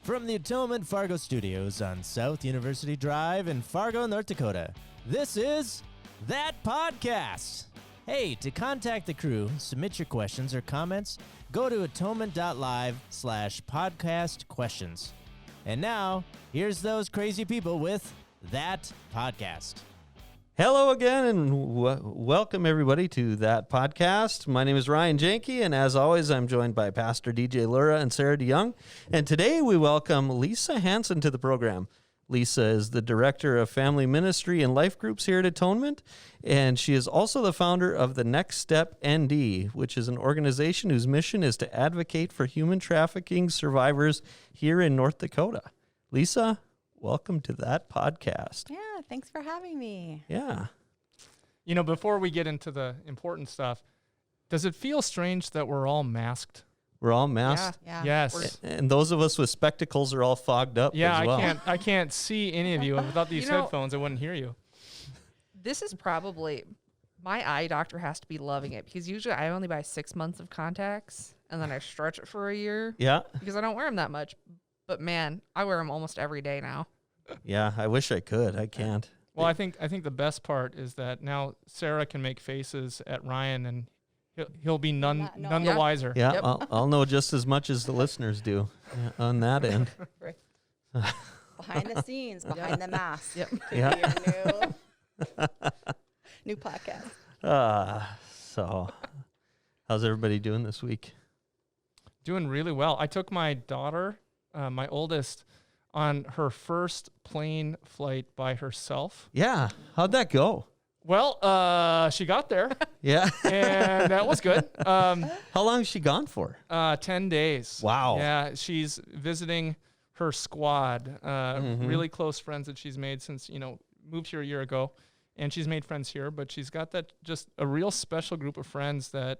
From the Atonement Fargo studios on South University Drive in Fargo, North Dakota, this is That Podcast. Hey, to contact the crew, submit your questions or comments, go to atonement.live/podcastquestions. And now, here's those crazy people with That Podcast. Hello again, and welcome everybody to That Podcast. My name is Ryan Janke, and as always, I'm joined by Pastor DJ Lura and Sarah DeYoung. And today we welcome Lisa Hanson to the program. Lisa is the Director of Family Ministry and Life Groups here at Atonement, and she is also the founder of the Next Step ND, which is an organization whose mission is to advocate for human trafficking survivors here in North Dakota. Lisa, welcome to That Podcast. Yeah, thanks for having me. Yeah. You know, before we get into the important stuff, does it feel strange that we're all masked? We're all masked? Yeah. Yes. And those of us with spectacles are all fogged up Yeah, as well. I can't see any of you. Without these headphones, I wouldn't hear you. This is probably, my eye doctor has to be loving it because usually I only buy 6 months of contacts and then I stretch it for a year. Yeah. Because I don't wear them that much. But man, I wear them almost every day now. Yeah, I wish I could. I can't. Well, I think the best part is that now Sarah can make faces at Ryan, and he'll be none the wiser. Yeah, Yep. I'll know just as much as the listeners do on that end. Right. Behind the scenes, behind the mask. Yep. Yeah. Your new podcast. So, how's everybody doing this week? Doing really well. I took my daughter, my oldest, on her first plane flight by herself. Yeah. How'd that go? Well, she got there, Yeah. and that was good. How long has she gone for? 10 days. Wow. Yeah, she's visiting her squad, really close friends that she's made since, moved here a year ago. And she's made friends here, but she's got that just a real special group of friends that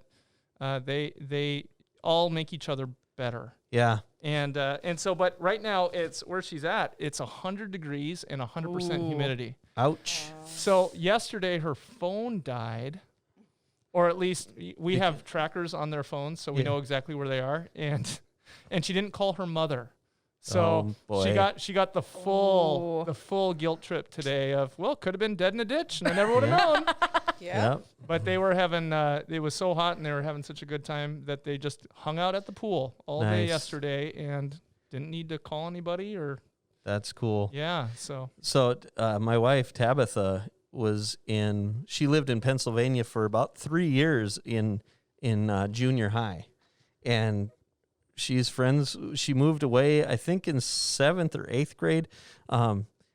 they all make each other better. Yeah. And so, but right now it's where she's at. It's 100 degrees and 100% humidity. Ouch. So yesterday her phone died, or at least we have trackers on their phones, so we know exactly where they are. And she didn't call her mother. So she got the full guilt trip today of, well, could have been dead in a ditch and I never would have known. Yep. But they were having, it was so hot and they were having such a good time that they just hung out at the pool all day yesterday and didn't need to call anybody or. That's cool. Yeah. So my wife, Tabitha, she lived in Pennsylvania for about 3 years in junior high. And she's friends. She moved away, I think, in 7th or 8th grade.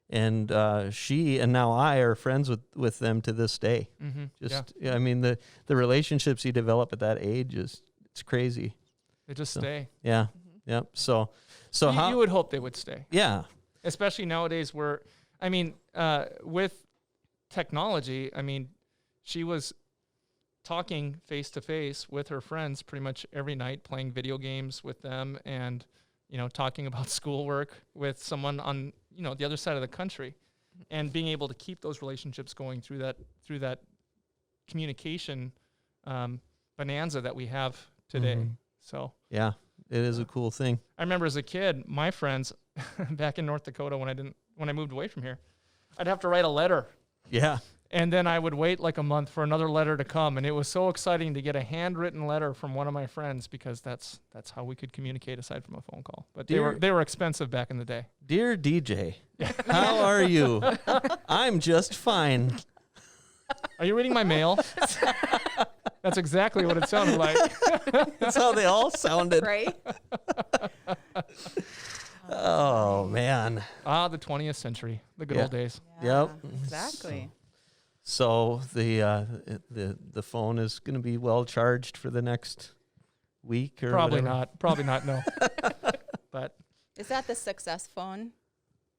And she and now I are friends with them to this day. Mm-hmm. I mean, the relationships you develop at that age it's crazy. They just stay. Yeah. Mm-hmm. Yep. So how you would hope they would stay. Yeah. Especially nowadays where, with technology, she was talking face to face with her friends pretty much every night, playing video games with them and, talking about schoolwork with someone on, the other side of the country, and being able to keep those relationships going through that communication bonanza that we have today. Mm-hmm. So yeah, it is a cool thing. I remember as a kid, my friends back in North Dakota when I moved away from here, I'd have to write a letter. Yeah. And then I would wait like a month for another letter to come. And it was so exciting to get a handwritten letter from one of my friends because that's how we could communicate aside from a phone call. But they were expensive back in the day. Dear DJ, how are you? I'm just fine. Are you reading my mail? That's exactly what it sounded like. That's how they all sounded. Right? Oh, man. The 20th century, the good old days. Yeah, Yep. Exactly. So the phone is going to be well charged for the next week or Probably whatever? not. Probably not, no. But Is that the success phone?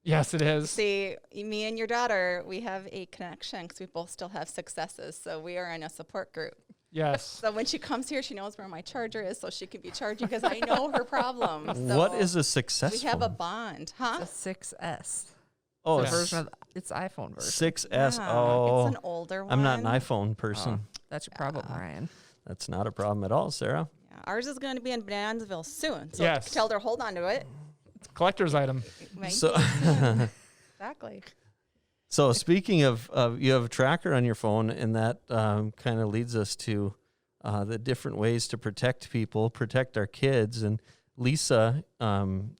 yes, it is. See, me and your daughter, we have a connection because we both still have successes. So we are in a support group. Yes. So when she comes here, she knows where my charger is so she can be charging because I know her problems. So What is a success we have a phone? bond, huh? The 6S. Oh, It's it's a version of it's iPhone version. 6S. Yeah, Oh, it's an older one. I'm not an iPhone person. That's your problem, Ryan. That's not a problem at all, Sarah. Yeah, ours is going to be in Bonanzaville soon. So Yes. tell her, hold on to it. Collector's item. Might So, be. Exactly. so speaking of, you have a tracker on your phone, and that kind of leads us to the different ways to protect people, protect our kids. And Lisa,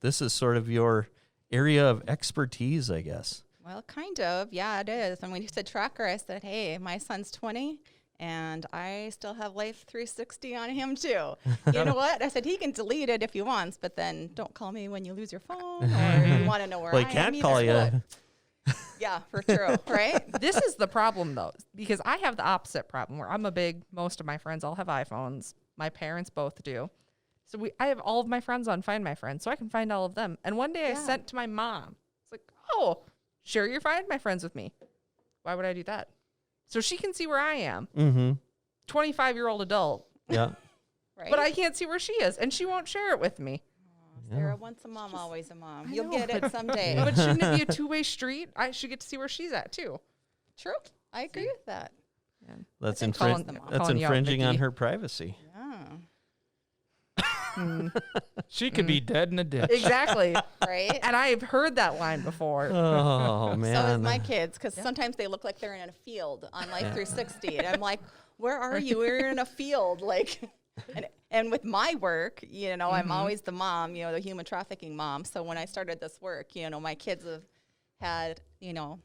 this is sort of your area of expertise, I guess. Well, kind of. Yeah, it is. And when you said tracker, I said, hey, my son's 20 and I still have Life 360 on him too. You know what? I said, he can delete it if he wants, but then don't call me when you lose your phone or you want to know where Well, I he can't am. call either. you. Yeah, for true. Right? This is the problem though, because I have the opposite problem where most of my friends all have iPhones. My parents both do. So I have all of my friends on Find My Friends, so I can find all of them. And one day I sent to my mom. It's like, oh, share your Find My Friends with me. Why would I do that? So she can see where I am. Mm-hmm. 25-year-old adult. Yeah. Right. But I can't see where she is, and she won't share it with me. Sarah, once a mom, always a mom. I You'll know, get it someday. But shouldn't it be a two-way street? I should get to see where she's at, too. True. I agree with that. That's, I'm calling them that's calling you out, infringing on Vicky. her privacy. Yeah. She could be dead in a ditch. Exactly. Right? And I've heard that line before. Oh, man. So is my kids, because sometimes they look like they're in a field on Life 360. And I'm like, where are you? We're in a field. Like, and with my work, you know, I'm always the mom, you know, the human trafficking mom. So when I started this work, you know, my kids have had, you know,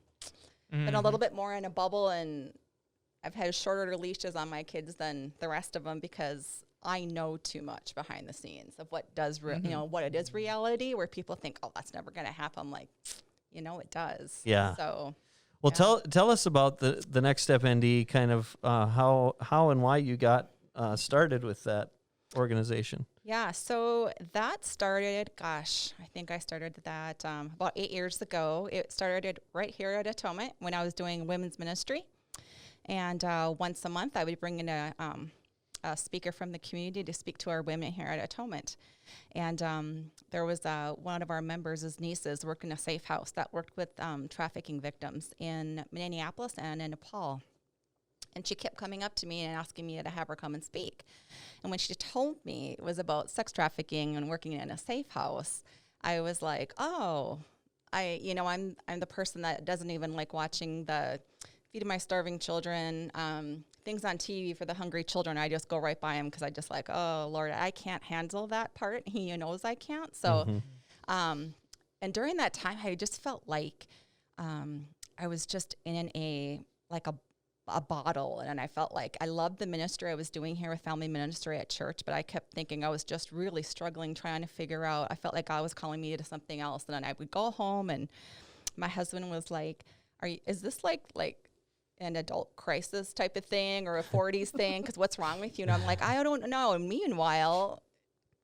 been a little bit more in a bubble, and I've had shorter leashes on my kids than the rest of them because I know too much behind the scenes of what does, you know, what it is reality, where people think, oh, that's never going to happen. I'm like, you know, it does. Yeah. So, Well, tell us about the Next Step ND, kind of how and why you got started with that organization. yeah, so that started, gosh, I think I started that about 8 years ago. It started right here at Atonement when I was doing women's ministry. And once a month, I would bring in a speaker from the community to speak to our women here at Atonement. And there was one of our members' nieces worked in a safe house that worked with trafficking victims in Minneapolis and in Nepal. And she kept coming up to me and asking me to have her come and speak. And when she told me it was about sex trafficking and working in a safe house, I was like, oh, I'm the person that doesn't even like watching the Feeding My Starving Children, things on TV for the hungry children. I just go right by them because I just like, oh, Lord, I can't handle that part. He knows I can't. So, and during that time, I just felt like I was just in a bottle. And I felt like I loved the ministry I was doing here with family ministry at church, but I kept thinking I was just really struggling, trying to figure out. I felt like God was calling me to something else. And then I would go home and my husband was like, is this like an adult crisis type of thing or a 40s thing? Because what's wrong with you? And I'm like, I don't know. And meanwhile,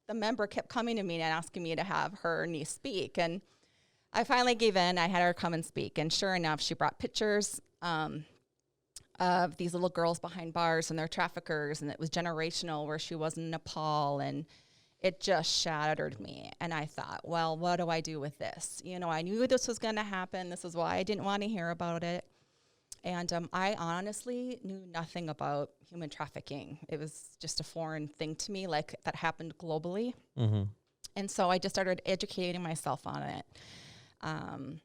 the member kept coming to me and asking me to have her niece speak. And I finally gave in. I had her come and speak. And sure enough, she brought pictures of these little girls behind bars and their traffickers. And it was generational where she was in Nepal. And it just shattered me. And I thought, well, what do I do with this? You know, I knew this was going to happen. This is why I didn't want to hear about it. And I honestly knew nothing about human trafficking. It was just a foreign thing to me, like that happened globally. Mm-hmm. And so I just started educating myself on it. I'd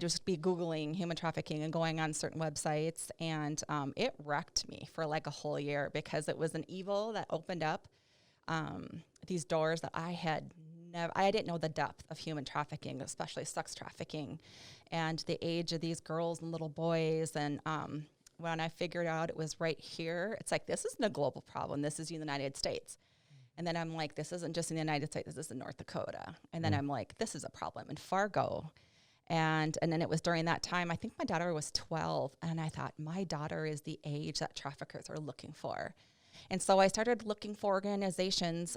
just be Googling human trafficking and going on certain websites. And it wrecked me for like a whole year because it was an evil that opened up these doors that I didn't know the depth of human trafficking, especially sex trafficking, and the age of these girls and little boys. And when I figured out it was right here, it's like, this isn't a global problem. This is in the United States. And then I'm like, this isn't just in the United States. This is in North Dakota. And then I'm like, this is a problem in Fargo. And then it was during that time, I think my daughter was 12. And I thought, my daughter is the age that traffickers are looking for. And so I started looking for organizations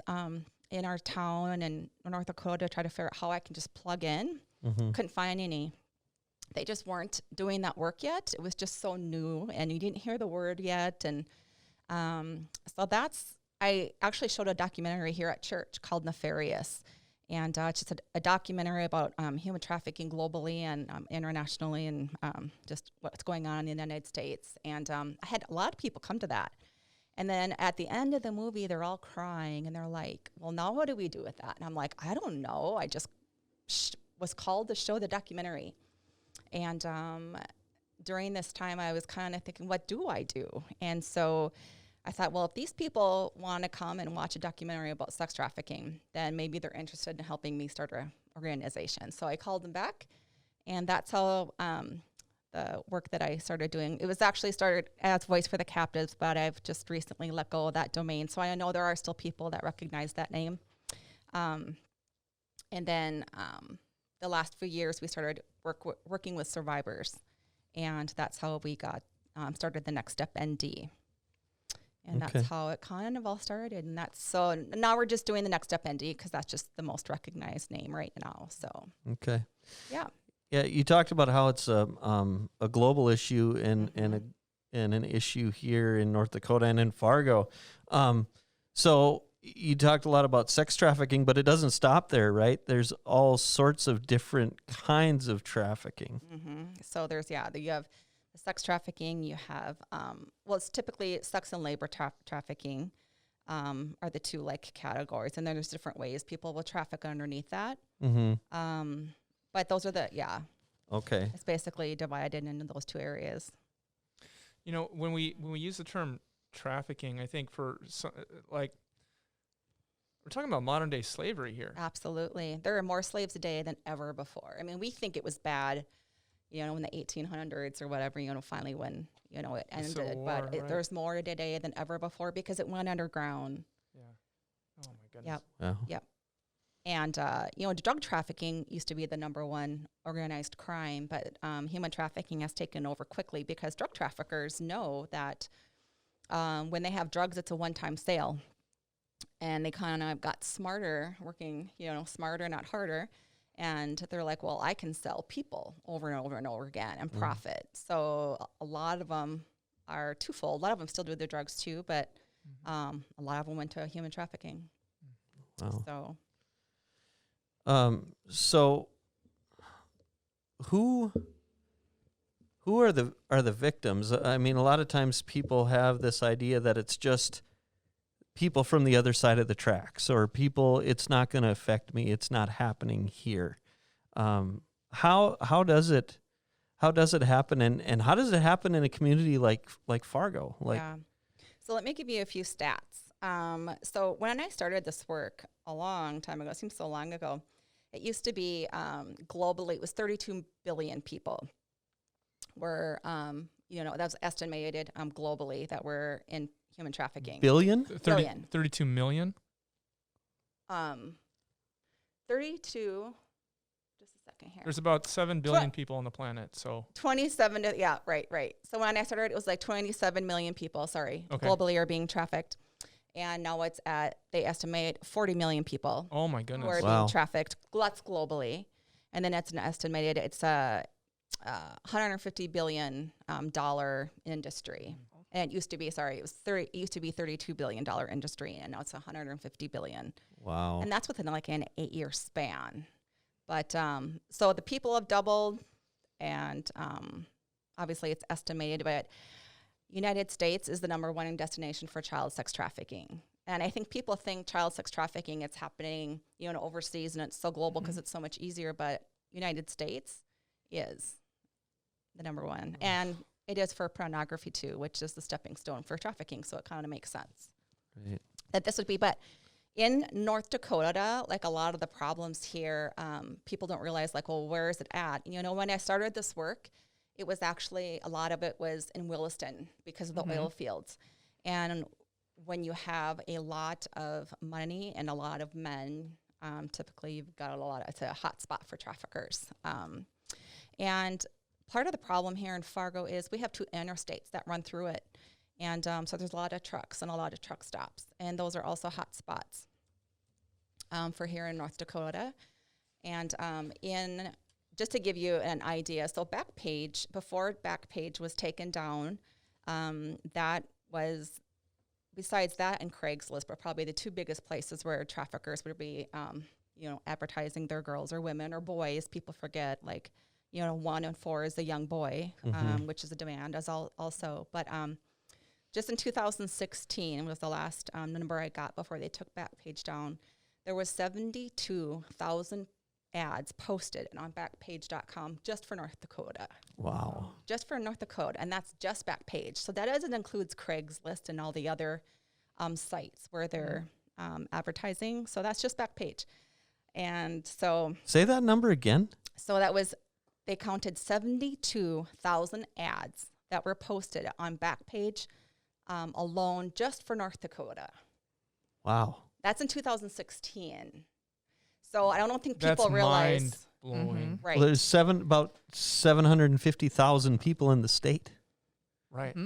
in our town and North Dakota to try to figure out how I can just plug in. Couldn't find any. They just weren't doing that work yet. It was just so new and you didn't hear the word yet. And so I actually showed a documentary here at church called Nefarious. And it's just a documentary about human trafficking globally and internationally and just what's going on in the United States. And I had a lot of people come to that. And then at the end of the movie, they're all crying and they're like, well, now what do we do with that? And I'm like, I don't know. I just was called to show the documentary. And during this time, I was kind of thinking, what do I do? And so I thought, well, if these people want to come and watch a documentary about sex trafficking, then maybe they're interested in helping me start an organization. So I called them back, and that's how the work that I started doing. It was actually started as Voice for the Captives, but I've just recently let go of that domain. So I know there are still people that recognize that name. And then the last few years, we started working with survivors, and that's how we got started the Next Step ND. And that's how it kind of all started. And that's so now we're just doing the Next Step ND because that's just the most recognized name right now. So, yeah. Yeah, you talked about how it's a global issue and an issue here in North Dakota and in Fargo. So you talked a lot about sex trafficking, but it doesn't stop there, right? There's all sorts of different kinds of trafficking. Mm-hmm. So there's you have the sex trafficking. You have it's typically sex and labor trafficking are the two categories, and then there's different ways people will traffic underneath that. Mm-hmm. But those are Okay. It's basically divided into those two areas. You know, when we use the term trafficking, I think for we're talking about modern day slavery here. Absolutely. There are more slaves today than ever before. I mean, we think it was bad, in the 1800s or whatever, finally when, it ended. War, right. There's more today than ever before because it went underground. Yeah. Oh, my goodness. Yep. Wow. Yep. And, drug trafficking used to be the number one organized crime, but human trafficking has taken over quickly because drug traffickers know that when they have drugs, it's a one-time sale. And they kind of got smarter, working, smarter, not harder. And they're like, well, I can sell people over and over and over again and profit. So a lot of them are twofold. A lot of them still do their drugs too, but a lot of them went to human trafficking. Wow. So who are the victims? I mean, a lot of times people have this idea that it's just people from the other side of the tracks, or people, it's not going to affect me, it's not happening here. How does it happen, and how does it happen in a community like Fargo? So let me give you a few stats. So when I started this work a long time ago, it seems so long ago, it used to be globally, it was 32 billion people were, that was estimated globally that were in human trafficking. Billion? 32 million? 32, just a second here. There's about 7 billion people on the planet, so. 27, right. So when I started, it was 27 million people, globally are being trafficked. And now they estimate 40 million people. Oh my goodness. Who are being trafficked. That's globally. And then it's it's a $150 billion industry. And it used to be, it used to be $32 billion industry, and now it's $150 billion. Wow. And that's within an 8-year span. But so the people have doubled, and obviously it's estimated, but United States is the number one destination for child sex trafficking. And I think people think child sex trafficking, it's happening, overseas, and it's so global because it's so much easier, but United States is the number one. And it is for pornography too, which is the stepping stone for trafficking. So it kind of makes sense that this would be, but in North Dakota, a lot of the problems here, people don't realize where is it at? When I started this work, it was actually, a lot of it was in Williston because of the oil fields. And when you have a lot of money and a lot of men, typically you've got it's a hot spot for traffickers. And part of the problem here in Fargo is we have 2 interstates that run through it. And so there's a lot of trucks and a lot of truck stops. And those are also hot spots for here in North Dakota. And just to give you an idea, so before Backpage was taken down, that was, besides that and Craigslist, were probably the 2 biggest places where traffickers would be, advertising their girls or women or boys. People forget, 1 in 4 is a young boy, which is a demand as also. But just in 2016 was the last number I got before they took Backpage down. There was 72,000 ads posted on Backpage.com just for North Dakota. Wow. Just for North Dakota, and that's just Backpage. So that doesn't include Craigslist and all the other sites where they're advertising. So that's just Backpage. And so... Say that number again. So they counted 72,000 ads that were posted on Backpage alone just for North Dakota. Wow. That's in 2016. So I don't think people realize. Mind-blowing. Right. Well, there's about 750,000 people in the state. Right.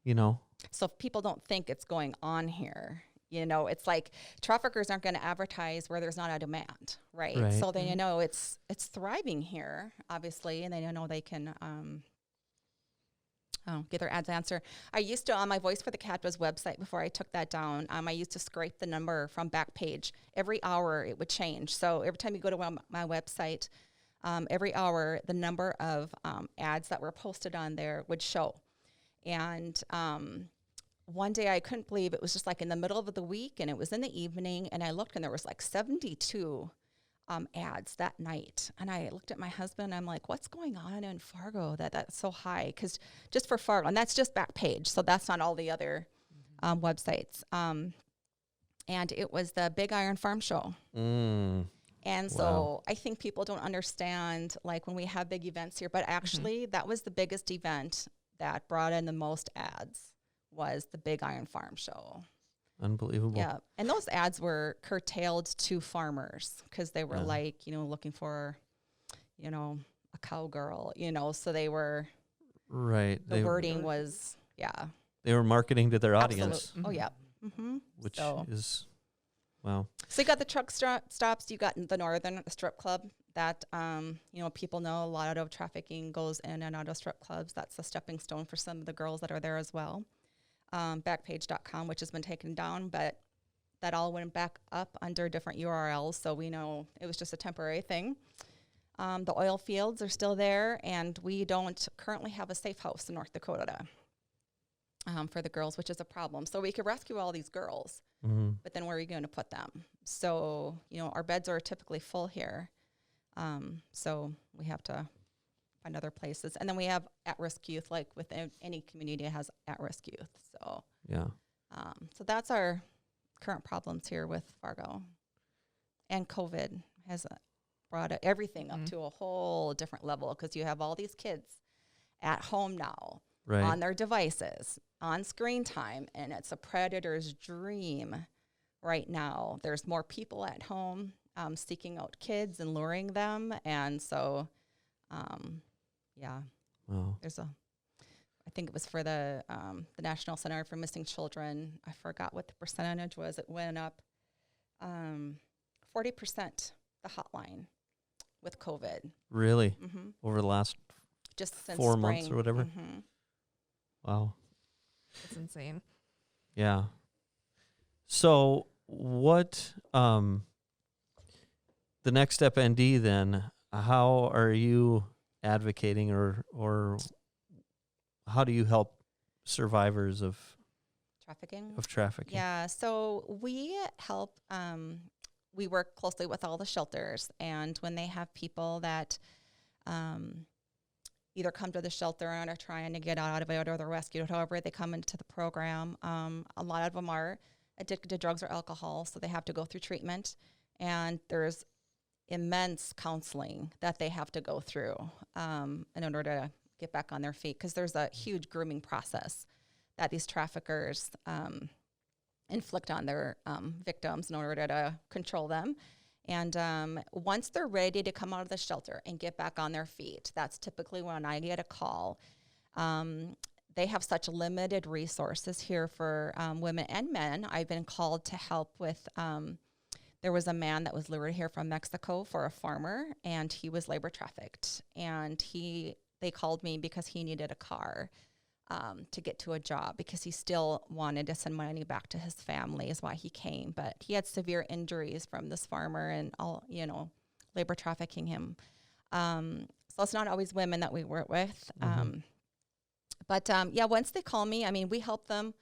You know. So if people don't think it's going on here, you know, it's like traffickers aren't going to advertise where there's not a demand, right? So they know it's thriving here, obviously, and they know they can get their ads answered. I used to, on my Voice for the Cadwas website, before I took that down, I used to scrape the number from Backpage. Every hour it would change. So every time you go to my website, every hour the number of ads that were posted on there would show. And one day I couldn't believe it was just like in the middle of the week, and it was in the evening, and I looked and there was like 72 ads that night. And I looked at my husband and I'm like, what's going on in Fargo that's so high? Because just for Fargo, and that's just Backpage, so that's not all the other websites. And it was the Big Iron Farm Show. And so I think people don't understand, like, when we have big events here, but actually that was the biggest event that brought in the most ads, was the Big Iron Farm Show. Unbelievable. Yeah. And those ads were curtailed to farmers because they were like, you know, looking for, you know, a cowgirl, you know, so they were, right. The wording was, They were marketing to their audience. Absolute. Oh, yeah. Which is, wow. So you got the truck stops, you got the Northern Strip Club that, you know, people know a lot of trafficking goes in and out of strip clubs. That's a stepping stone for some of the girls that are there as well. Backpage.com, which has been taken down, but that all went back up under different URLs, so we know it was just a temporary thing. The oil fields are still there, and we don't currently have a safe house in North Dakota for the girls, which is a problem. So we could rescue all these girls, but then where are you going to put them? So, you know, our beds are typically full here, so we have to find other places. And then we have at-risk youth, like within any community has at-risk youth. So so that's our current problems here with Fargo. And COVID has brought everything up to a whole different level, because you have all these kids at home now on their devices, on screen time, and it's a predator's dream right now. There's more people at home seeking out kids and luring them. And so there's I think it was for the National Center for Missing Children. I forgot what the percentage was. It went up 40%, the hotline with COVID. Really? Over the last just since 4 spring. months or whatever? Wow. That's insane. Yeah. So what, the next step ND then, how are you advocating or how do you help survivors of trafficking? Yeah, so we help, we work closely with all the shelters, and when they have people that either come to the shelter and are trying to get out of it, or they're rescued, however they come into the program, a lot of them are addicted to drugs or alcohol, so they have to go through treatment, and there's immense counseling that they have to go through in order to get back on their feet, because there's a huge grooming process that these traffickers inflict on their victims in order to control them. And once they're ready to come out of the shelter and get back on their feet, that's typically when I get a call. They have such limited resources here for women and men. I've been called to help with, there was a man that was lured here from Mexico for a farmer, and he was labor trafficked. And they called me because he needed a car to get to a job, because he still wanted to send money back to his family is why he came. But he had severe injuries from this farmer and all, you know, labor trafficking him. So it's not always women that we work with. But once they call me, I mean, we help them.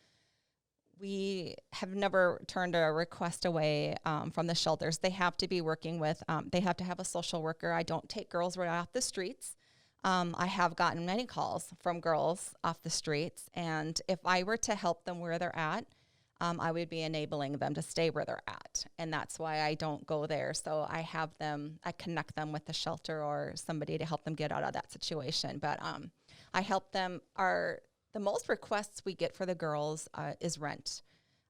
We have never turned a request away from the shelters. They have to be working with, they have to have a social worker. I don't take girls right off the streets. I have gotten many calls from girls off the streets. And if I were to help them where they're at, I would be enabling them to stay where they're at. And that's why I don't go there. So I connect them with the shelter or somebody to help them get out of that situation. But I help them. The most requests we get for the girls is rent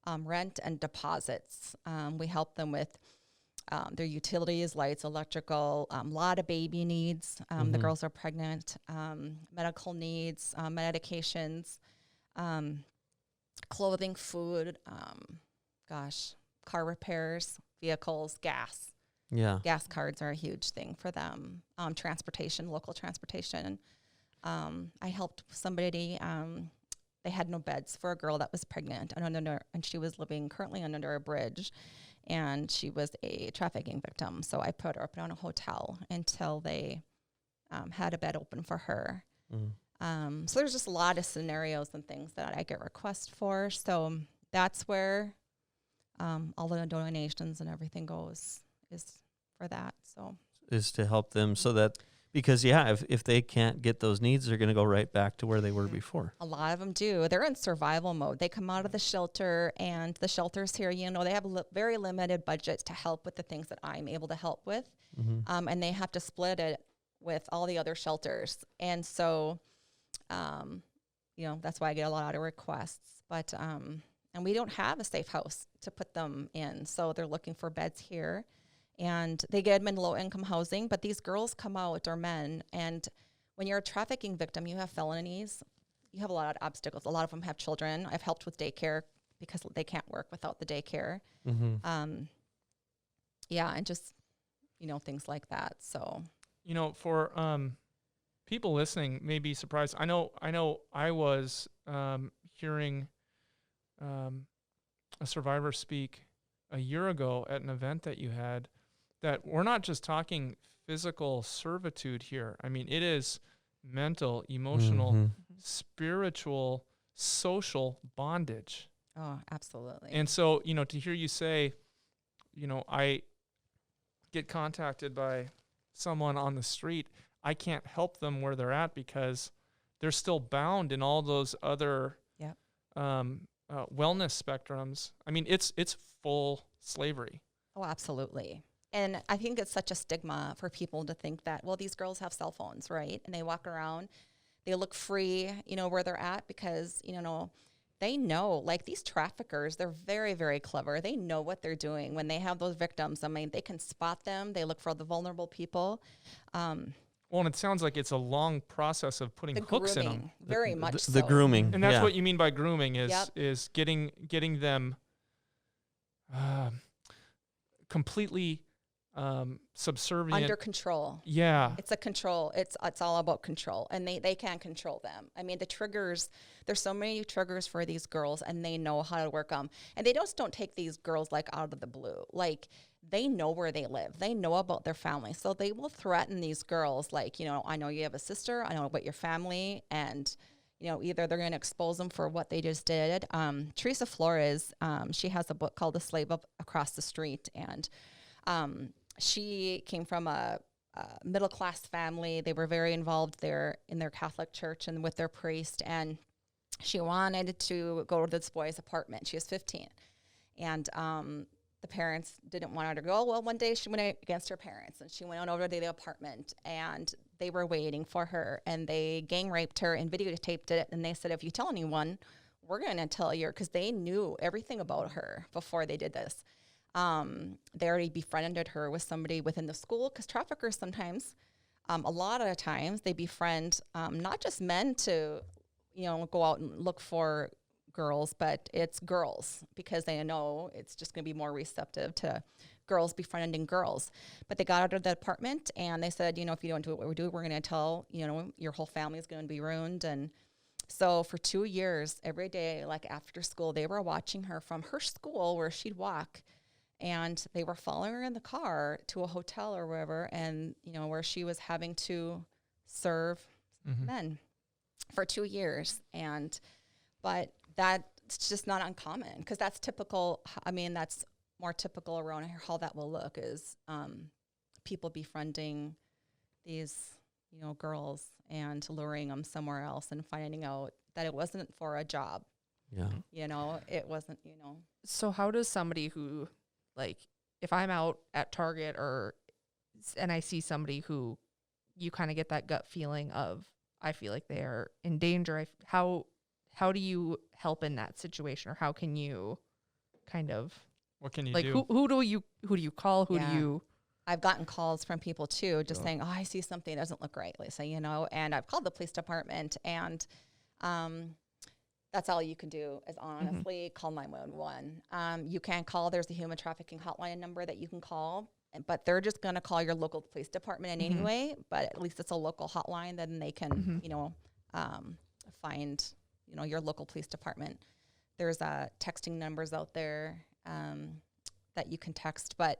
and deposits. We help them with their utilities, lights, electrical, a lot of baby needs. The girls are pregnant, medical needs, medications, clothing, food, car repairs, vehicles, gas. Yeah. Gas cards are a huge thing for them. Transportation, local transportation. I helped somebody, they had no beds for a girl that was pregnant and she was living currently under a bridge, and she was a trafficking victim. So I put her up in a hotel until they had a bed open for her. So there's just a lot of scenarios and things that I get requests for. So that's where all the donations and everything goes, is for that. So is to help them so that, because if they can't get those needs, they're going to go right back to where they were before. A lot of them do. They're in survival mode. They come out of the shelter, and the shelters here, they have very limited budgets to help with the things that I'm able to help with. And they have to split it with all the other shelters. And so, that's why I get a lot of requests. But, and we don't have a safe house to put them in. So they're looking for beds here. And they get them in low-income housing, but these girls come out, or men, and when you're a trafficking victim, you have felonies. You have a lot of obstacles. A lot of them have children. I've helped with daycare because they can't work without the daycare. And just, things like that. So, for people listening may be surprised. I know I was hearing a survivor speak a year ago at an event that you had, that we're not just talking physical servitude here. I mean, it is mental, emotional, spiritual, social bondage. Oh, absolutely. And so, to hear you say, I get contacted by someone on the street, I can't help them where they're at because they're still bound in all those other wellness spectrums. I mean, it's full slavery. Oh, absolutely. And I think it's such a stigma for people to think that, well, these girls have cell phones, right? And they walk around, they look free, where they're at, because, they know, like, these traffickers, they're very, very clever. They know what they're doing when they have those victims. I mean, they can spot them. They look for the vulnerable people. Well, and it sounds like it's a long process of putting hooks in them. Very much so. The grooming. And that's what you mean by grooming is getting them completely subservient. Under control. Yeah. It's a control. It's all about control. And they can't control them. I mean, the triggers, there's so many triggers for these girls, and they know how to work them. And they just don't take these girls like out of the blue. Like, they know where they live. They know about their family. So they will threaten these girls like, I know you have a sister. I know about your family. And, either they're going to expose them for what they just did. Theresa Flores, she has a book called The Slave Across the Street. And she came from a middle-class family. They were very involved there in their Catholic church and with their priest. And she wanted to go to this boy's apartment. She was 15. And the parents didn't want her to go. Well, one day she went against her parents, and she went on over to the apartment, and they were waiting for her, and they gang raped her and videotaped it. And they said, if you tell anyone, we're going to tell you, because they knew everything about her before they did this. They already befriended her with somebody within the school, because traffickers sometimes, a lot of the times, they befriend not just men to, go out and look for girls, but it's girls, because they know it's just going to be more receptive to girls befriending girls. But they got out of the apartment, and they said, if you don't do what we do, we're going to tell, your whole family is going to be ruined. And so for 2 years, every day, like after school, they were watching her from her school where she'd walk, and they were following her in the car to a hotel or wherever, and, where she was having to serve men. for 2 years. But that's just not uncommon, because that's typical. I mean, that's more typical around here. How that will look is people befriending these, girls and luring them somewhere else and finding out that it wasn't for a job. Yeah. It wasn't, So how does somebody who, like, if I'm out at Target and I see somebody who you kind of get that gut feeling of, I feel like they are in danger. How do you help in that situation, or how can you kind of, What can you like, do? who do you call? Who do you? I've gotten calls from people too, just saying, "Oh, I see something that doesn't look right, Lisa," and I've called the police department, and that's all you can do is honestly call 911. You can call. There's a human trafficking hotline number that you can call, but they're just going to call your local police department in any way. But at least it's a local hotline. Then they can, find, your local police department. There's texting numbers out there that you can text. But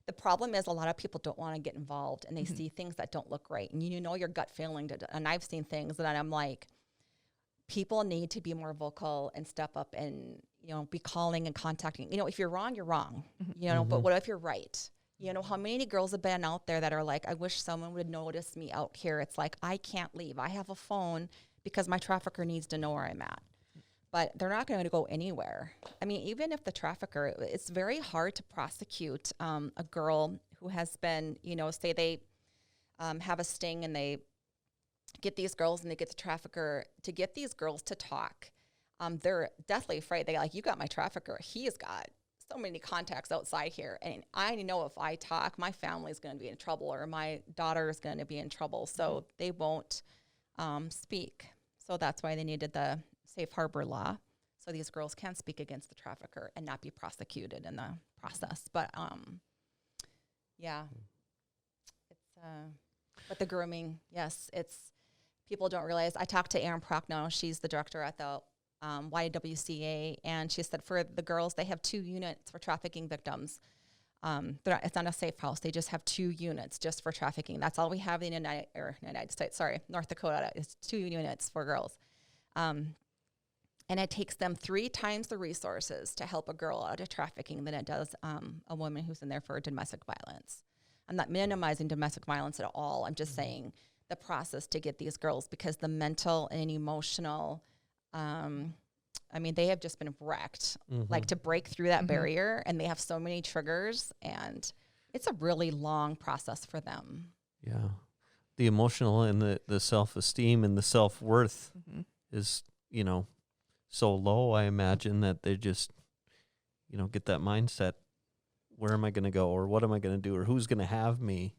the problem is a lot of people don't want to get involved, and they see things that don't look right. And your gut feeling. And I've seen things that I'm like, people need to be more vocal and step up and, be calling and contacting. If you're wrong, you're wrong. But what if you're right? How many girls have been out there that are like, I wish someone would notice me out here. It's like, I can't leave. I have a phone because my trafficker needs to know where I'm at. But they're not going to go anywhere. I mean, even if the trafficker, it's very hard to prosecute a girl who has been, say they have a sting and they get these girls and they get the trafficker to get these girls to talk. They're deathly afraid. They're like, you got my trafficker. He's got so many contacts outside here. And I know if I talk, my family's going to be in trouble, or my daughter is going to be in trouble. So they won't speak. So that's why they needed the safe harbor law. So these girls can speak against the trafficker and not be prosecuted in the process. But but the grooming, yes, people don't realize. I talked to Erin Prochnow. She's the director at the YWCA, and she said for the girls, they have 2 units for trafficking victims. It's not a safe house. They just have 2 units just for trafficking. That's all we have in the United States. North Dakota is 2 units for girls. And it takes them 3 times the resources to help a girl out of trafficking than it does a woman who's in there for domestic violence. I'm not minimizing domestic violence at all. I'm just saying the process to get these girls, because the mental and emotional, they have just been wrecked, like to break through that barrier, and they have so many triggers, and it's a really long process for them. Yeah. The emotional and the self-esteem and the self-worth is, so low, I imagine, that they just, get that mindset, where am I going to go, or what am I going to do, or who's going to have me,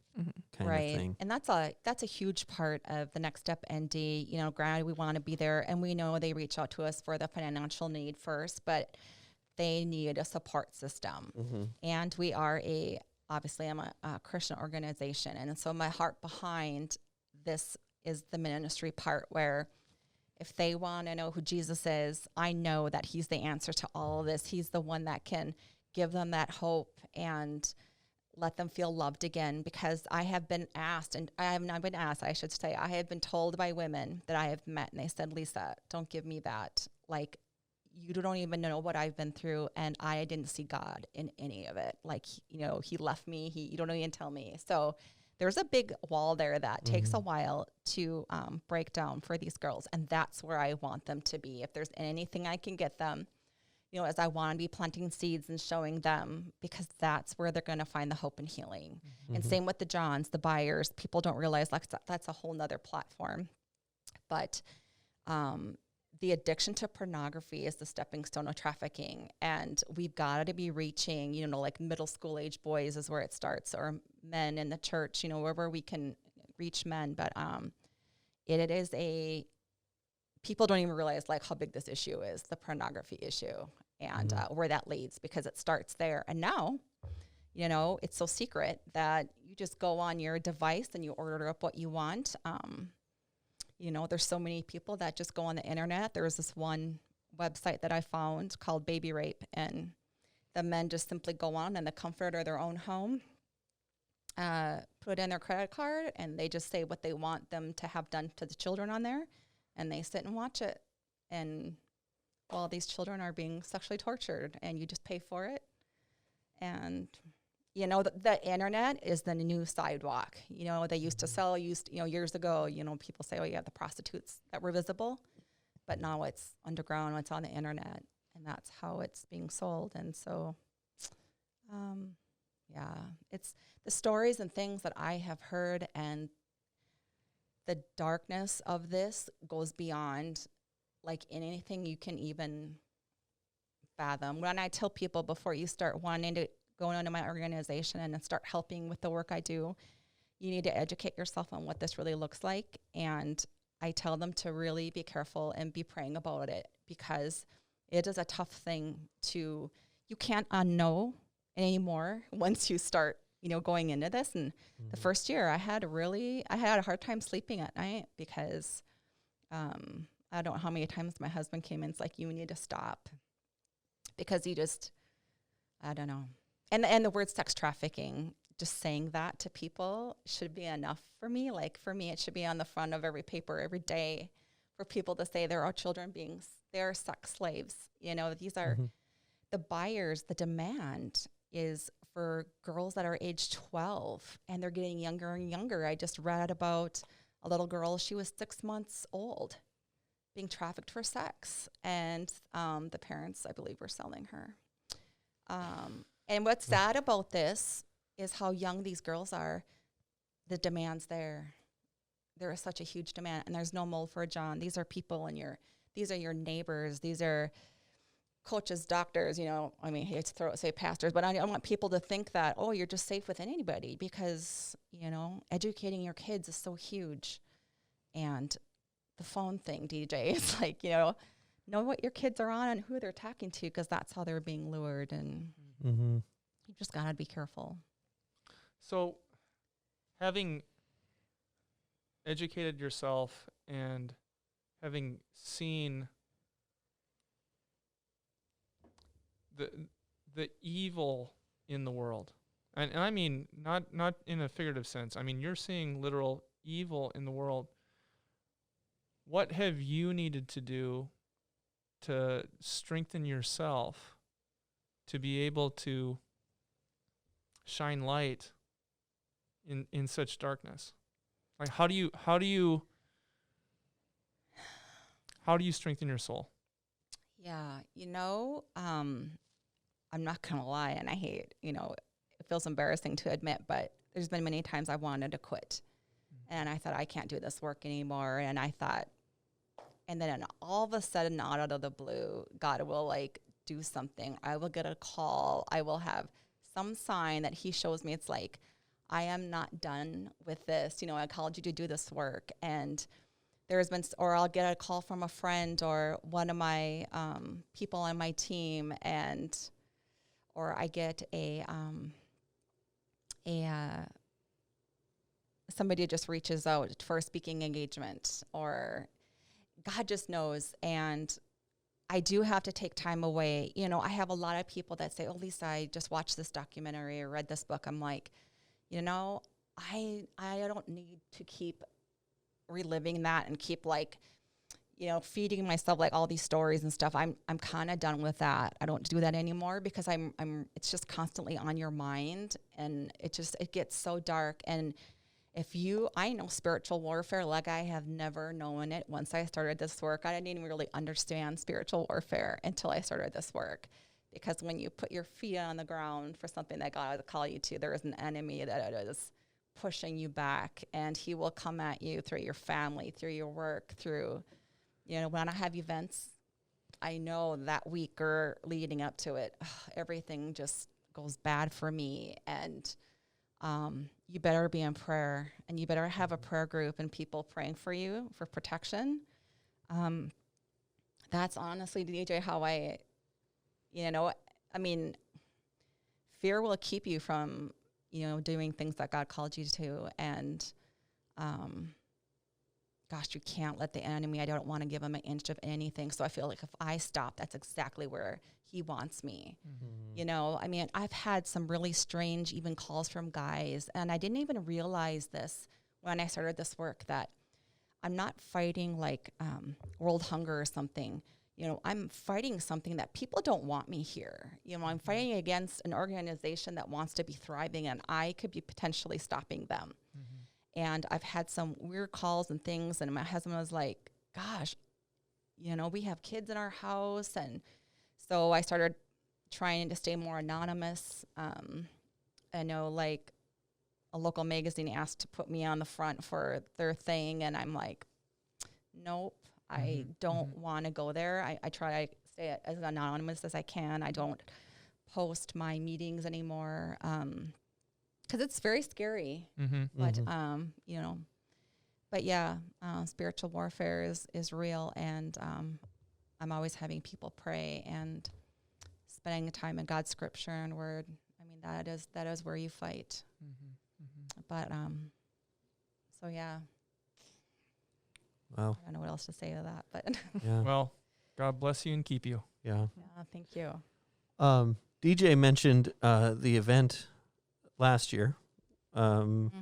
kind of thing. And that's a huge part of the Next Step ND. Granted, we want to be there, and we know they reach out to us for the financial need first, but they need a support system. And we are obviously I'm a Christian organization, and so my heart behind this is the ministry part, where if they want to know who Jesus is, I know that he's the answer to all of this. He's the one that can give them that hope and let them feel loved again, because I have been asked, and I have not been asked, I should say, I have been told by women that I have met, and they said, Lisa, don't give me that. Like, you don't even know what I've been through, and I didn't see God in any of it. Like, he left me, you don't even tell me. So there's a big wall there that takes a while to break down for these girls, and that's where I want them to be. If there's anything I can get them, as I want to be planting seeds and showing them, because that's where they're going to find the hope and healing. And same with the Johns, the buyers. People don't realize that's a whole nother platform. But the addiction to pornography is the stepping stone of trafficking. And we've got to be reaching, like middle school age boys is where it starts, or men in the church, wherever we can reach men. But it is people don't even realize like how big this issue is, the pornography issue, and where that leads, because it starts there. And now, it's so secret that you just go on your device and you order up what you want. There's so many people that just go on the internet. There was this one website that I found called Baby Rape, and the men just simply go on in the comfort of their own home, put in their credit card, and they just say what they want them to have done to the children on there. and they sit and watch it. And while these children are being sexually tortured, and you just pay for it. And, you know, the internet is the new sidewalk. You know, they used to sell, years ago, you know, people say, oh, yeah, the prostitutes that were visible. But now it's underground, it's on the internet, and that's how it's being sold. And so, yeah, it's the stories and things that I have heard, and the darkness of this goes beyond like anything you can even fathom. When I tell people, before you start wanting to go into my organization and start helping with the work I do, you need to educate yourself on what this really looks like. And I tell them to really be careful and be praying about it, because it is a tough thing you can't unknow anymore once you start, you know, going into this. And the first year I had a hard time sleeping at night, because I don't know how many times my husband came in, it's like, you need to stop, because I don't know. And the word sex trafficking, just saying that to people should be enough for me. Like, for me, it should be on the front of every paper every day for people to say there are children they're sex slaves. You know, these are the buyers. The demand is for girls that are age 12, and they're getting younger and younger. I just read about a little girl, she was 6 months old, being trafficked for sex, and the parents, I believe, were selling her. And what's sad about this is how young these girls are. The demand's there. There is such a huge demand, and there's no mold for a John. These are people these are your neighbors. These are coaches, doctors, you know, I mean, I hate to say pastors, but I want people to think that, oh, you're just safe with anybody, because, you know, educating your kids is so huge. And the phone thing, DJ, it's like, you know what your kids are on and who they're talking to, because that's how they're being lured, and you just gotta be careful. So, having educated yourself and having seen the evil in the world, and I mean not in a figurative sense, I mean you're seeing literal evil in the world, what have you needed to do to strengthen yourself to be able to shine light in such darkness? Like, how do you strengthen your soul? Yeah, you know, I'm not gonna lie, and I hate, you know, it feels embarrassing to admit, but there's been many times I wanted to quit, and I thought, I can't do this work anymore, and I thought, and then all of a sudden, out of the blue, God will like do something. I will get a call. I will have some sign that he shows me. It's like, I am not done with this. You know, I called you to do this work. And there's been, or I'll get a call from a friend or one of my people on my team, or I get somebody just reaches out for a speaking engagement, or God just knows. And I do have to take time away. You know, I have a lot of people that say, oh, Lisa, I just watched this documentary or read this book. I'm like, you know, I don't need to keep reliving that and keep like, you know, feeding myself like all these stories and stuff. I'm kind of done with that. I don't do that anymore, because it's just constantly on your mind, and it gets so dark. And I know spiritual warfare like I have never known it. Once I started this work, I didn't even really understand spiritual warfare until I started this work. Because when you put your feet on the ground for something that God would call you to, there is an enemy that is pushing you back, and he will come at you through your family, through your work, through, you know, when I have events, I know that week or leading up to it, everything just goes bad for me. And you better be in prayer, and you better have a prayer group and people praying for you for protection. That's honestly, DJ, how I mean, fear will keep you from, you know, doing things that God called you to. And, gosh, you can't let the enemy, I don't want to give him an inch of anything. So I feel like if I stop, that's exactly where he wants me. You know, I mean, I've had some really strange even calls from guys, and I didn't even realize this when I started this work, that I'm not fighting like world hunger or something. You know, I'm fighting something that people don't want me here. You know, I'm fighting against an organization that wants to be thriving, and I could be potentially stopping them. And I've had some weird calls and things, and my husband was like, gosh, you know, we have kids in our house. And so I started trying to stay more anonymous. I know, like, a local magazine asked to put me on the front for their thing, and I'm like, nope, I don't want to go there. I try to stay as anonymous as I can. I don't post my meetings anymore. Because it's very scary, but, you know, but yeah, spiritual warfare is real. And I'm always having people pray and spending time in God's scripture and word. I mean, that is where you fight. But, so yeah. Wow. I don't know what else to say to that, but Yeah. Well, God bless you and keep you. Yeah. yeah, thank you. DJ mentioned the event last year. And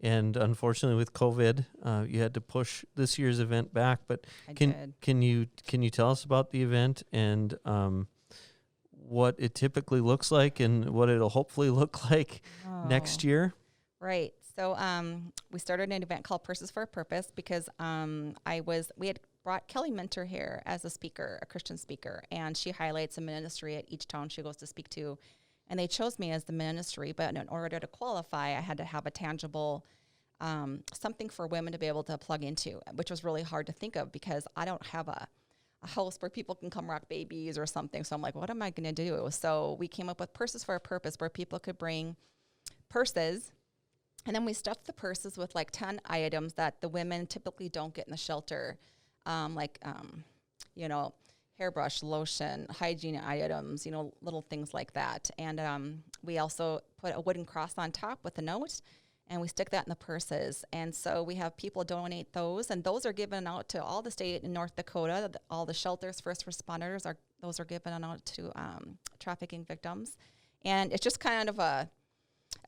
unfortunately with COVID, you had to push this year's event back, but can you tell us about the event and what it typically looks like and what it'll hopefully look like next year? Right. So we started an event called Purses for a Purpose because we had brought Kelly Minter here as a speaker, a Christian speaker, and she highlights a ministry at each town she goes to speak to. And they chose me as the ministry, but in order to qualify, I had to have a tangible something for women to be able to plug into, which was really hard to think of because I don't have a house where people can come rock babies or something. So I'm like, what am I going to do? So we came up with Purses for a Purpose where people could bring purses. And then we stuffed the purses with like 10 items that the women typically don't get in the shelter, you know, hairbrush, lotion, hygiene items, you know, little things like that. And we also put a wooden cross on top with a note, and we stick that in the purses. And so we have people donate those, and those are given out to all the state in North Dakota. All the shelters, first responders, those are given out to trafficking victims. And it's just kind of a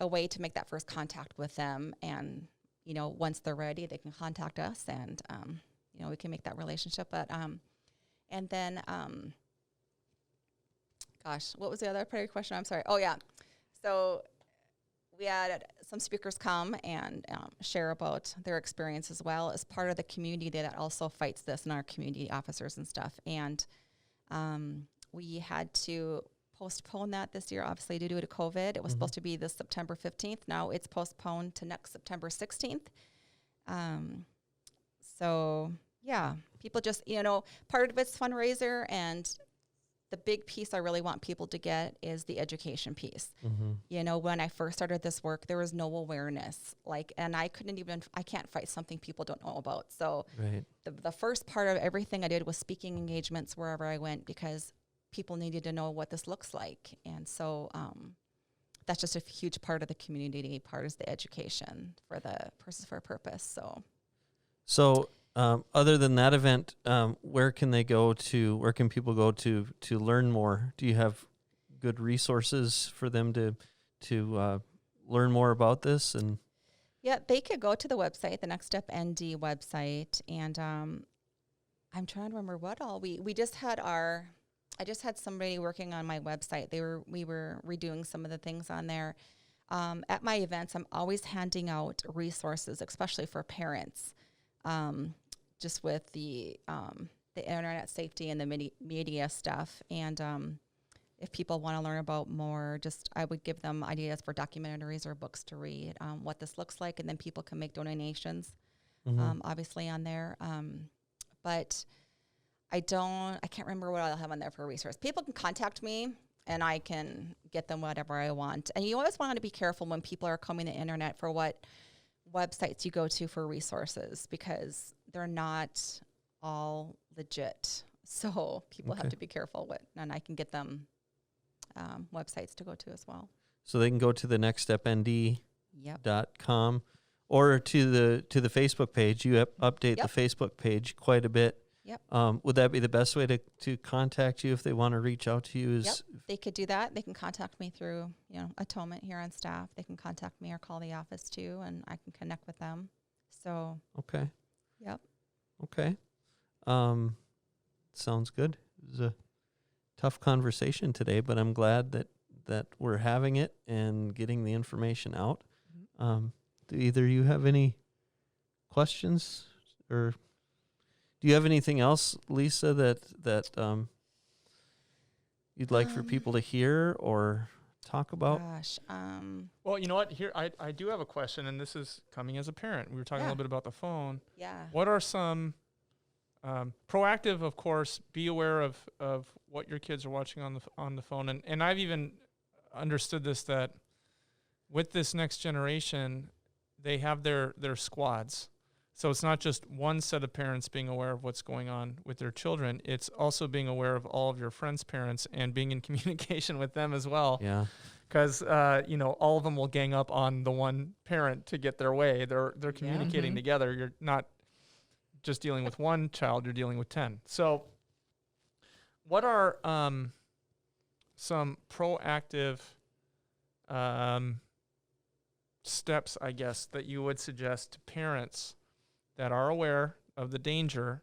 way to make that first contact with them. And, you know, once they're ready, they can contact us, and, you know, we can make that relationship. But, and then, gosh, what was the other part of your question? I'm sorry. Oh, yeah. So we had some speakers come and share about their experience as well as part of the community that also fights this, and our community officers and stuff. And we had to postpone that this year, obviously, due to COVID. It was supposed to be this September 15th. Now it's postponed to next September 16th. So, yeah, people just, you know, part of it's fundraiser, and the big piece I really want people to get is the education piece. You know, when I first started this work, there was no awareness, and I can't fight something people don't know about. So the first part of everything I did was speaking engagements wherever I went, because people needed to know what this looks like. And so that's just a huge part of the community part is the education for the Purses for a Purpose. So other than that event, where can people go to learn more? Do you have good resources for them to learn more about this? And yeah, they could go to the website, the Next Step ND website. And I'm trying to remember what all we just had I just had somebody working on my website. We were redoing some of the things on there. At my events, I'm always handing out resources, especially for parents, just with the internet safety and the media stuff. And if people want to learn about more, I would give them ideas for documentaries or books to read, what this looks like, and then people can make donations, obviously on there. But I can't remember what I'll have on there for a resource. People can contact me, and I can get them whatever I want. And you always want to be careful when people are combing the internet for what websites you go to for resources, because they're not all legit. So people have to be careful and I can get them websites to go to as well. So they can go to the nextstepnd.com or to the Facebook page. You update the Facebook page quite a bit. Would that be the best way to contact you if they want to reach out to you? They could do that. They can contact me through, Atonement here on staff. They can contact me or call the office too, and I can connect with them. So okay. Yep. Okay. Sounds good. It was a tough conversation today, but I'm glad that we're having it and getting the information out. Do either of you have any questions, or do you have anything else, Lisa, that you'd like for people to hear or talk about? Gosh. Well, you know what? Here, I do have a question, and this is coming as a parent. We were talking a little bit about the phone. Yeah. What are some proactive, of course, be aware of what your kids are watching on the phone. And I've even understood this, that with this next generation, they have their squads. So it's not just one set of parents being aware of what's going on with their children. It's also being aware of all of your friends' parents and being in communication with them as well. Yeah. Because, all of them will gang up on the one parent to get their way. They're communicating together. You're not just dealing with one child, you're dealing with 10. So what are some proactive steps, I guess, that you would suggest to parents that are aware of the danger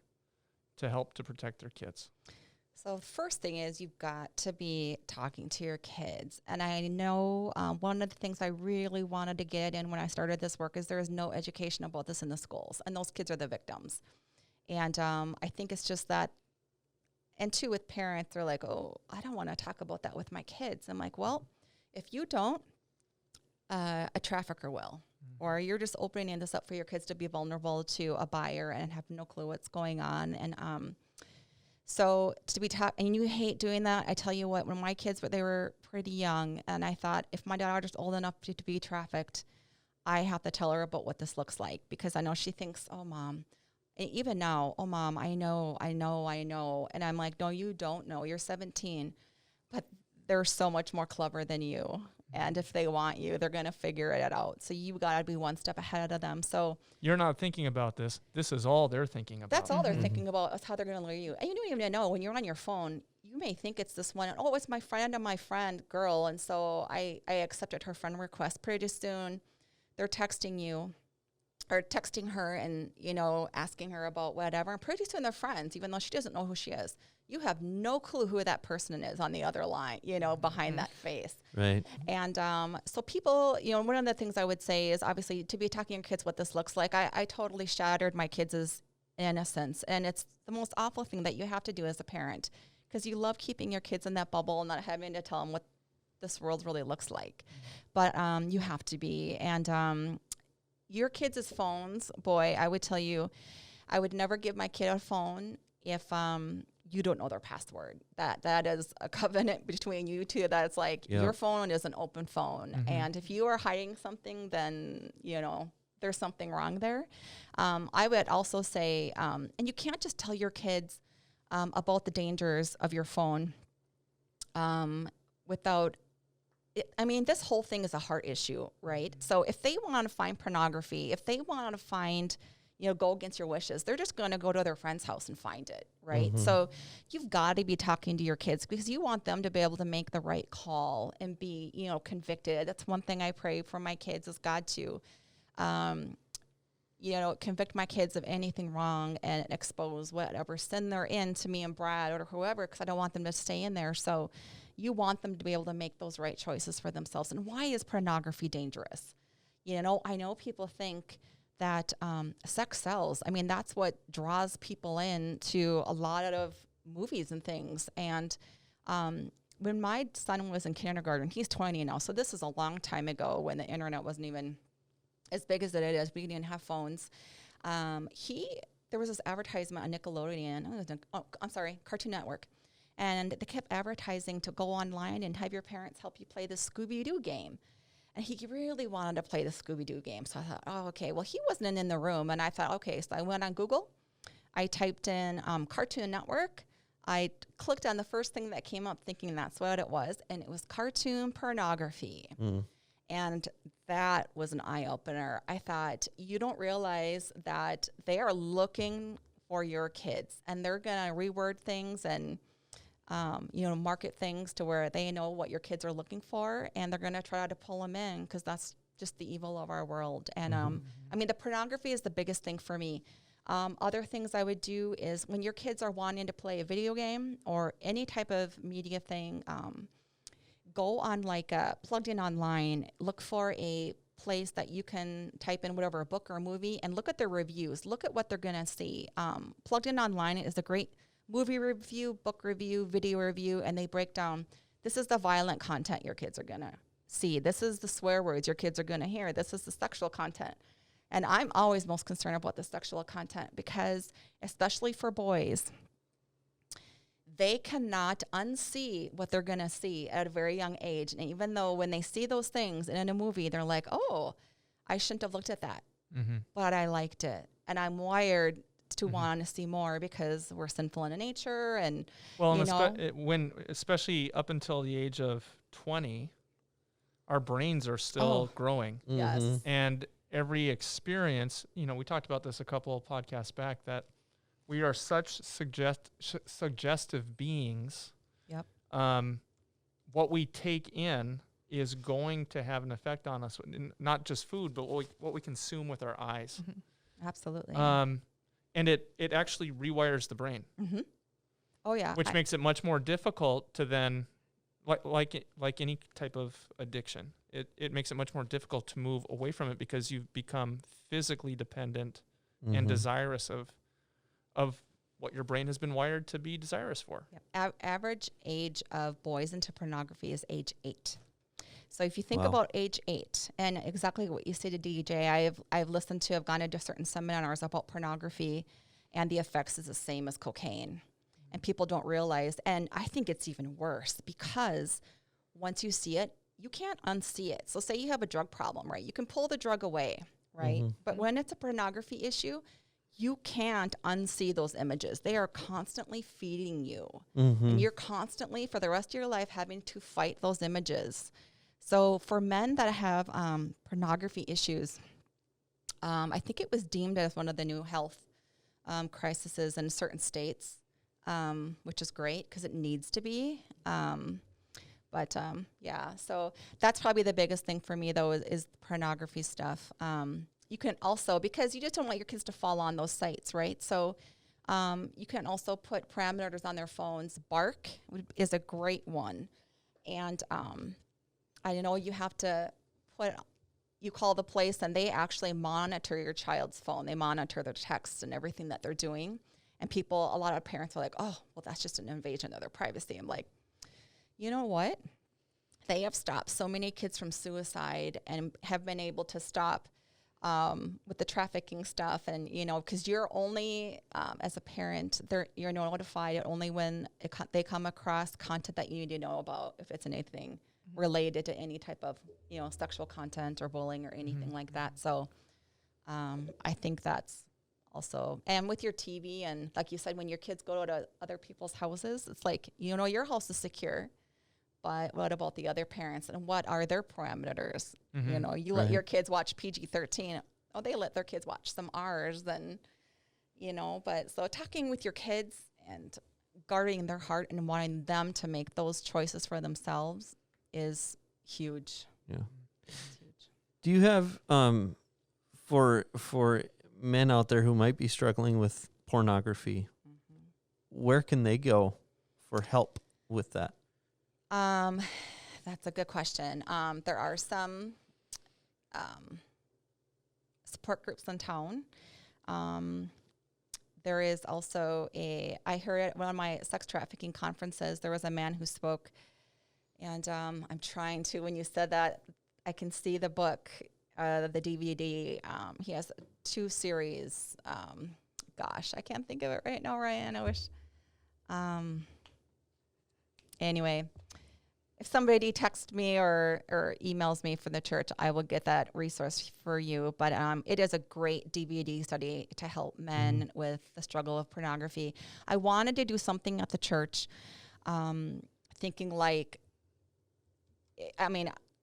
to help to protect their kids? So first thing is you've got to be talking to your kids. And I know one of the things I really wanted to get in when I started this work is there is no education about this in the schools. And those kids are the victims. And I think it's just that. And two, with parents, they're like, oh, I don't want to talk about that with my kids. I'm like, well, if you don't, a trafficker will. Or you're just opening this up for your kids to be vulnerable to a buyer and have no clue what's going on. And so to be taught, and you hate doing that. I tell you what, when my kids, they were pretty young, and I thought if my daughter's old enough to be trafficked, I have to tell her about what this looks like, because I know she thinks, oh, Mom, and even now, oh, Mom, I know. And I'm like, no, you don't know. You're 17, but they're so much more clever than you. And if they want you, they're going to figure it out. So you got to be one step ahead of them. So you're not thinking about this. This is all they're thinking about. That's all they're thinking about, is how they're going to lure you. And you don't even know, when you're on your phone, you may think it's this one, oh, it's my friend and my friend girl. And so I accepted her friend request. Pretty soon they're texting you or texting her and, asking her about whatever. And pretty soon they're friends, even though she doesn't know who she is. You have no clue who that person is on the other line, behind that face. Right. And so people, one of the things I would say is obviously to be talking to your kids what this looks like. I totally shattered my kids' innocence. And it's the most awful thing that you have to do as a parent, because you love keeping your kids in that bubble and not having to tell them what this world really looks like. But you have to be. And your kids' phones, boy, I would tell you, I would never give my kid a phone if you don't know their password. That is a covenant between you two. That's like, your phone is an open phone. And if you are hiding something, then, there's something wrong there. I would also say, and you can't just tell your kids about the dangers of your phone without, this whole thing is a heart issue, right? So if they want to find pornography, if they want to find, go against your wishes, they're just going to go to their friend's house and find it, right? So you've got to be talking to your kids, because you want them to be able to make the right call and be, convicted. That's one thing I pray for my kids, is God to, convict my kids of anything wrong and expose whatever sin they're in to me and Brad or whoever, because I don't want them to stay in there. So you want them to be able to make those right choices for themselves. And why is pornography dangerous? I know people think that sex sells. That's what draws people in to a lot of movies and things. And when my son was in kindergarten, he's 20 now, so this is a long time ago when the internet wasn't even as big as it is. We didn't have phones. There was this advertisement on Nickelodeon. Cartoon Network. And they kept advertising to go online and have your parents help you play the Scooby-Doo game. And he really wanted to play the Scooby-Doo game. So I thought, oh, okay. Well, he wasn't in the room. And I thought, okay. So I went on Google. I typed in Cartoon Network. I clicked on the first thing that came up thinking that's what it was. And it was cartoon pornography. And that was an eye-opener. I thought, you don't realize that they are looking for your kids. And they're going to reword things and market things to where they know what your kids are looking for, and they're going to try to pull them in, because that's just the evil of our world. And the pornography is the biggest thing for me. Other things I would do is when your kids are wanting to play a video game or any type of media thing, go on like plugged in online, look for a place that you can type in whatever, a book or a movie, and look at their reviews. Look at what they're going to see. Plugged in online is a great movie review, book review, video review, and they break down, this is the violent content your kids are going to see. This is the swear words your kids are going to hear. This is the sexual content. And I'm always most concerned about the sexual content because, especially for boys, they cannot unsee what they're going to see at a very young age. And even though when they see those things in a movie, they're like, oh, I shouldn't have looked at that, but I liked it. And I'm wired to want to see more because we're sinful in nature. And, well, and especially up until the age of 20, our brains are still growing. Yes. And every experience, we talked about this a couple of podcasts back, that we are such suggestive beings. Yep. What we take in is going to have an effect on us, not just food, but what we consume with our eyes. Absolutely. And it actually rewires the brain. Oh, yeah. Which makes it much more difficult to then, like any type of addiction, it makes it much more difficult to move away from it because you've become physically dependent and desirous of what your brain has been wired to be desirous for. Yep. Average age of boys into pornography is age 8. So if you think about age 8 and exactly what you say to DJ, I've listened to, I've gone into certain seminars about pornography, and the effects is the same as cocaine. And people don't realize, and I think it's even worse because once you see it, you can't unsee it. So say you have a drug problem, right? You can pull the drug away, right? But when it's a pornography issue, you can't unsee those images. They are constantly feeding you. And you're constantly, for the rest of your life, having to fight those images. So for men that have pornography issues, I think it was deemed as one of the new health crises in certain states, which is great because it needs to be. Yeah, so that's probably the biggest thing for me, though, is pornography stuff. You can also, because you just don't want your kids to fall on those sites, right? So you can also put parameters on their phones. Bark is a great one. And I know you have to you call the place and they actually monitor your child's phone. They monitor their texts and everything that they're doing. And a lot of parents are like, oh, well, that's just an invasion of their privacy. I'm like, you know what? They have stopped so many kids from suicide and have been able to stop with the trafficking stuff. And, because you're only, as a parent, you're notified only when they come across content that you need to know about, if it's anything related to any type of, sexual content or bullying or anything like that. So I think that's also, and with your TV and like you said, when your kids go to other people's houses, it's like, your house is secure. But what about the other parents and what are their parameters? You let your kids watch PG-13. Oh, they let their kids watch some R's then, but so talking with your kids and guarding their heart and wanting them to make those choices for themselves is huge. Yeah. It's huge. Do you have, for men out there who might be struggling with pornography, where can they go for help with that? That's a good question. There are some support groups in town. There is also I heard at one of my sex trafficking conferences, there was a man who spoke, and I'm trying to, when you said that, I can see the book, the DVD. He has 2 series. Gosh, I can't think of it right now, Ryan. I wish. Anyway, if somebody texts me or emails me from the church, I will get that resource for you. But it is a great DVD study to help men with the struggle of pornography. I wanted to do something at the church, thinking like, I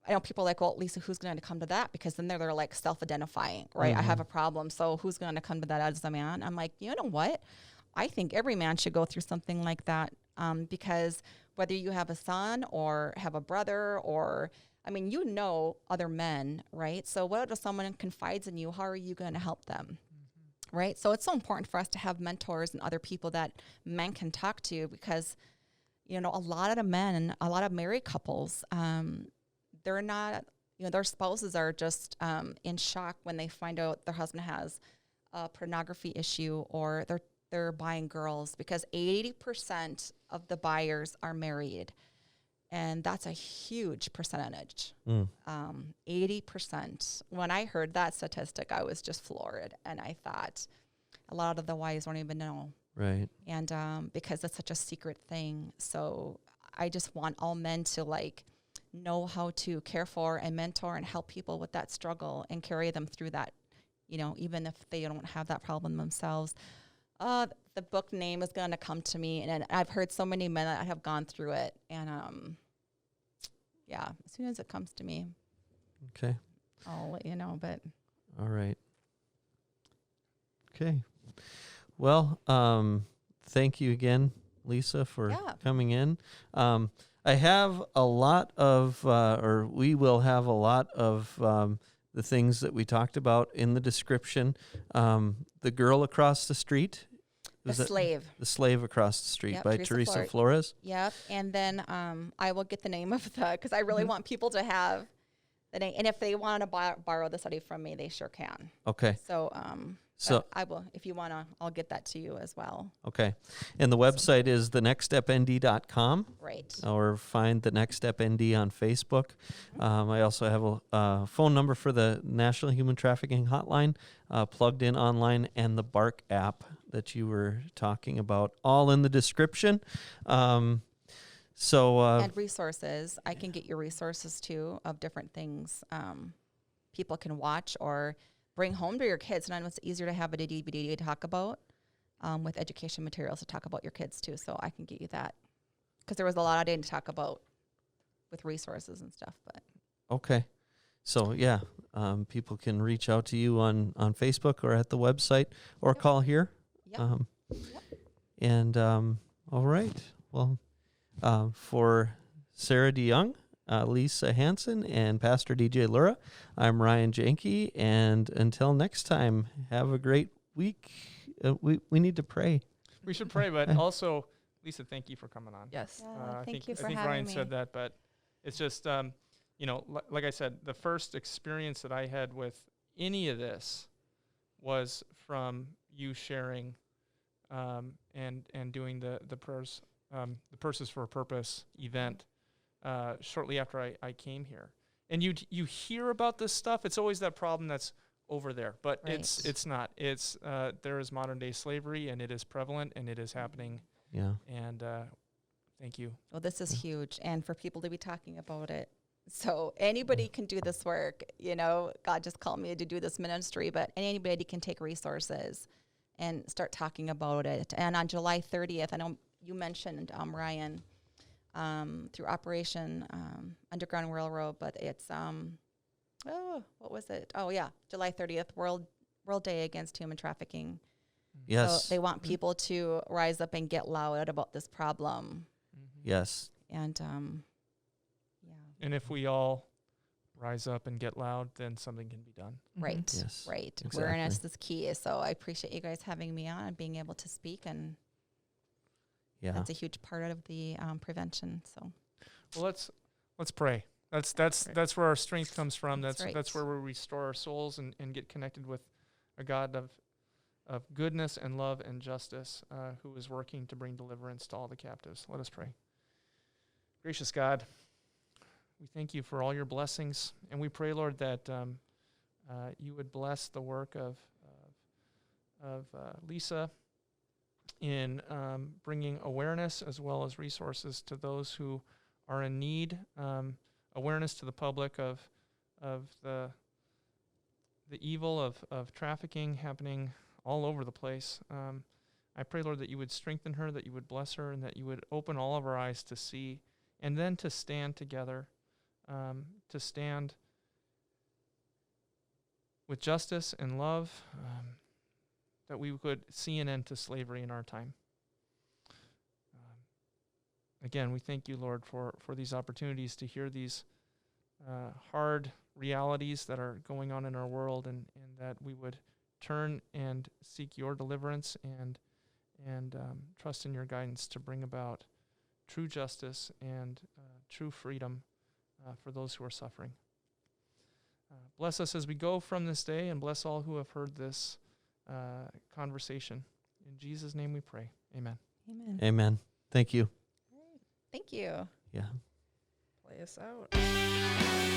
know people are like, well, Lisa, who's going to come to that? Because then they're like self-identifying, right? I have a problem, so who's going to come to that as a man? I'm like, you know what? I think every man should go through something like that, because whether you have a son or have a brother or, other men, right? So what if someone confides in you? How are you going to help them, Right. So it's so important for us to have mentors and other people that men can talk to, because, a lot of the men, a lot of married couples, they're not, their spouses are just in shock when they find out their husband has a pornography issue, or they're buying girls, because 80% of the buyers are married. And that's a huge percentage, 80%. When I heard that statistic, I was just floored. And I thought a lot of the wives don't even know. Right. And because it's such a secret thing. So I just want all men to know how to care for and mentor and help people with that struggle and carry them through that, even if they don't have that problem themselves. The book name is going to come to me, and I've heard so many men that have gone through it, and as soon as it comes to me, Okay. I'll let you know. But All right. Okay. Well, thank you again, Lisa, for coming in. I have a lot of, or we will have a lot of the things that we talked about in the description. The Girl Across the Street. The Slave. The Slave Across the Street by Theresa Theresa Flores. Yep. And then I will get the name of because I really want people to have the name. And if they want to borrow the study from me, they sure can. Okay. So I will, if you want to, I'll get that to you as well. Okay. And the website is thenextstepnd.com. Right. Or find the Next Step ND on Facebook. I also have a phone number for the National Human Trafficking Hotline, plugged in online, and the Bark app that you were talking about, all in the description. And resources. I can get you resources too of different things people can watch or bring home to your kids. Sometimes it's easier to have a DVD to talk about with education materials to talk about your kids too. So I can get you that, because there was a lot I didn't talk about with resources and stuff. But okay. So people can reach out to you on Facebook or at the website, or call here. Yep. And all right. Well, for Sarah DeYoung, Lisa Hanson, and Pastor DJ Lura, I'm Ryan Janke. And until next time, have a great week. We need to pray. We should pray, but also, Lisa, thank you for coming on. Yes. Thank you for I think having Ryan me. said that, but it's just, like I said, the first experience that I had with any of this was from you sharing and doing the prayers, the Purses for a Purpose event shortly after I came here. And you hear about this stuff. It's always that problem that's over there, but Right. it's not. It's there is modern day slavery, and it is prevalent, and it is happening. Yeah. And thank you. Well, this is huge, and for people to be talking about it. So anybody can do this work. God just called me to do this ministry, but anybody can take resources and start talking about it. And on July 30th, I know you mentioned, Ryan, through Operation Underground Railroad, but it's, what was it? Oh, yeah, July 30th, World Day Against Human Trafficking. Yes. So they want people to rise up and get loud about this problem. Yes. And, And if we all rise up and get loud, then something can be done. Right. Yes, Right. exactly. Awareness is key. So I appreciate you guys having me on and being able to speak, and that's a huge part of the prevention. So, well, let's pray. That's where our strength comes from. That's right. That's where we restore our souls and get connected with a God of goodness and love and justice, who is working to bring deliverance to all the captives. Let us pray. Gracious God, we thank you for all your blessings, and we pray, Lord, that you would bless the work of Lisa in bringing awareness as well as resources to those who are in need, awareness to the public of the evil of trafficking happening all over the place. I pray, Lord, that you would strengthen her, that you would bless her, and that you would open all of our eyes to see, and then to stand together, to stand with justice and love, that we could see an end to slavery in our time. Again, we thank you, Lord, for these opportunities to hear these hard realities that are going on in our world, and that we would turn and seek your deliverance and trust in your guidance to bring about true justice and true freedom for those who are suffering. Bless us as we go from this day, and bless all who have heard this conversation. In Jesus' name we pray. Amen. Amen. Amen. Thank you. Thank you. Yeah. Play us out.